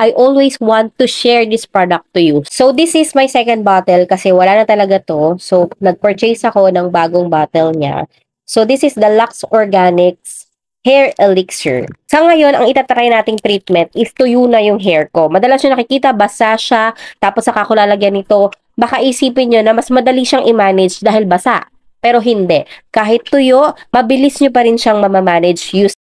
I always want to share this product to you. So, this is my second bottle kasi wala na talaga to. So, nag-purchase ako ng bagong bottle niya. So, this is the Lux Organics Hair Elixir. Sa ngayon, ang itatry nating treatment is tuyo na yung hair ko. Madalas nyo nakikita, basa siya, tapos saka ko lalagyan nito. Baka isipin nyo na mas madali siyang i-manage dahil basa. Pero hindi. Kahit tuyo, mabilis nyo pa rin siyang mamamanage use.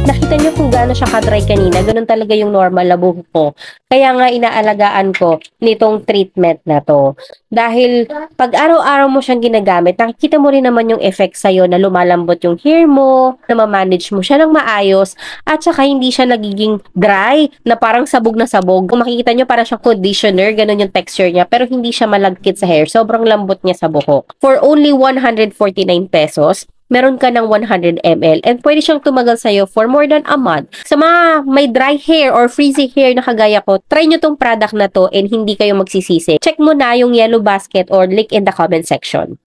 Nakita niyo kung gaano siya ka-dry kanina, ganun talaga yung normal na buhok ko. Kaya nga inaalagaan ko nitong treatment na to. Dahil pag araw-araw mo siyang ginagamit, nakikita mo rin naman yung effect sa'yo na lumalambot yung hair mo, na ma-manage mo siya ng maayos, at saka hindi siya nagiging dry, na parang sabog na sabog. Kung makikita niyo parang siyang conditioner, ganun yung texture niya, pero hindi siya malagkit sa hair. Sobrang lambot niya sa buhok. For only 149 pesos, meron ka ng 100 ml and pwede siyang tumagal sa'yo for more than a month. Sa mga may dry hair or frizzy hair na kagaya ko, try nyo tong product na to and hindi kayo magsisisi. Check mo na yung yellow basket or link in the comment section.